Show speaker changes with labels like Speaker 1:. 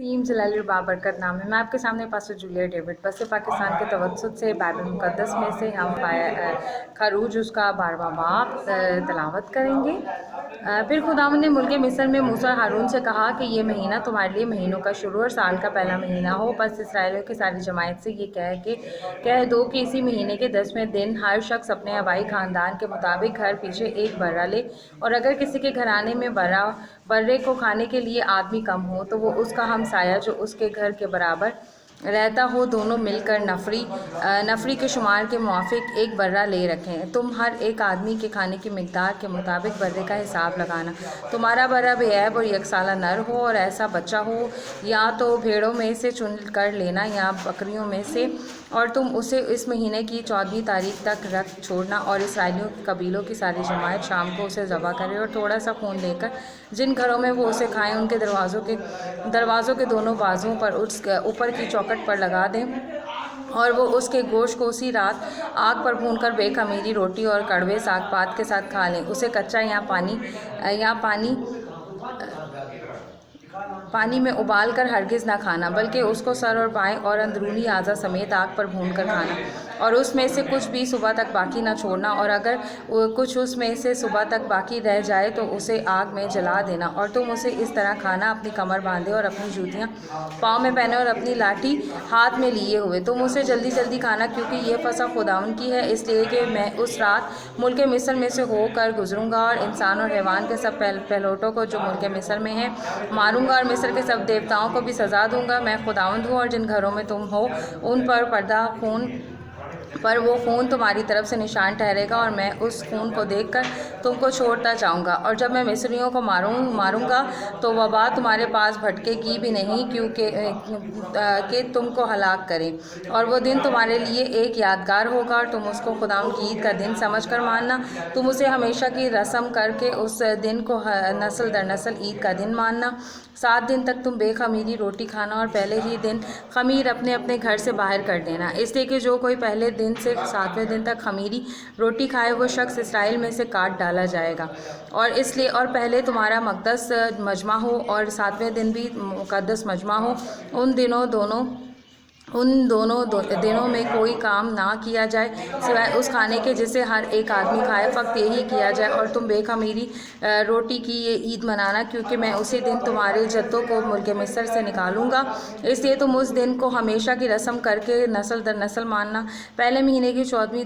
Speaker 1: Team जलाल बाबरकत नाम है। मैं आपके सामने पास्टर जूलिया डेविड बस पाकिस्तान के तवज्जुद से बाइबल मुक़द्दस में से हम खरूज उसका 12वां बाब तलावत करेंगे। फिर खुदावंद ने मुल्क मिस्र में मूसा हारून से कहा कि ये महीना तुम्हारे लिए महीनों का शुरू और साल का पहला महीना हो। बस इसराइलियों की सारी जमात से ये कह दो कि इसी महीने के 10वें दिन हर शख्स अपने आबाई ख़ानदान के मुताबिक घर पीछे एक बर्रा ले, और अगर किसी के घराने में बर्रे को खाने के लिए आदमी कम हो तो वो उसका हमसाया जो उसके घर के बराबर रहता हो दोनों मिलकर नफरी के शुमार के मुआफिक एक बर्रा ले रखें। तुम हर एक आदमी के खाने की मिकदार के मुताबिक बर्रे का हिसाब लगाना। तुम्हारा बर्रा बेऐब और यकसाला नर हो और ऐसा बच्चा हो, या तो भेड़ों में से चुन कर लेना या बकरियों में से, और तुम उसे इस महीने की 14वीं तारीख तक रख छोड़ना। और इसराइलियों के कबीलों की सारी जमात शाम को उसे ज़बह करे और थोड़ा सा खून लेकर जिन घरों में वो उसे खाएं उनके दरवाज़ों के दोनों बाजुओं पर ऊपर की चौखट पर लगा दें, और वो उसके गोश्त को उसी रात आग पर भूनकर बेखमीरी रोटी और कड़वे साग पात के साथ खा लें। उसे कच्चा या पानी में उबाल कर हरगिज़ ना खाना, बल्कि उसको सर और बाएं और अंदरूनी आज़ा समेत आग पर भून कर खाना, और उसमें से कुछ भी सुबह तक बाकी ना छोड़ना। और अगर कुछ उसमें से सुबह तक बाकी रह जाए तो उसे आग में जला देना। और तुम उसे इस तरह खाना, अपनी कमर बांधे और अपनी जूतियाँ पाँव में पहने और अपनी लाठी हाथ में लिए हुए। तुम उसे जल्दी जल्दी खाना, क्योंकि ये फसह खुदावंद की है, इसलिए कि मैं उस रात मुल्क मिस्र में से होकर गुजरूँगा और इंसान और हैवान के सब पहलोटों को जो मुल्क मिस्र में है मारूंगा, और मिस्र के सब देवताओं को भी सज़ा दूंगा। मैं खुदावंद हूँ। और जिन घरों में तुम हो उन पर पर्दा खून पर वो खून तुम्हारी तरफ से निशान ठहरेगा, और मैं उस खून को देखकर तुमको छोड़ता जाऊंगा। और जब मैं मिस्रियों को मारूंगा तो वबा तुम्हारे पास भटकेगी भी नहीं, क्योंकि कि तुमको हलाक करें। और वो दिन तुम्हारे लिए एक यादगार होगा, और तुम उसको खुदावंद की ईद का दिन समझकर मानना। तुम उसे हमेशा की रस्म करके उस दिन को नस्ल दर नस्ल ईद का दिन मानना। 7 दिन तक तुम बेखमीरी रोटी खाना, और पहले ही दिन खमीर अपने अपने घर से बाहर कर देना, इसलिए कि जो कोई पहले दिन से 7वें दिन तक खमीरी रोटी खाए वो शख्स इसराइल में से काट डाला जाएगा। और पहले तुम्हारा मक़दस मजमा हो और 7वें दिन भी मुक़द्दस मजमा हो। उन दिनों में कोई काम ना किया जाए सिवाय उस खाने के जिसे हर एक आदमी खाए, फ़क्त यही किया जाए। और तुम बेखमीरी रोटी की ये ईद मनाना, क्योंकि मैं उसी दिन तुम्हारे जद्दों को मुल्क मिस्र से निकालूंगा, इसलिए तुम उस दिन को हमेशा की रस्म करके नस्ल दर नस्ल मानना। पहले महीने की 14वीं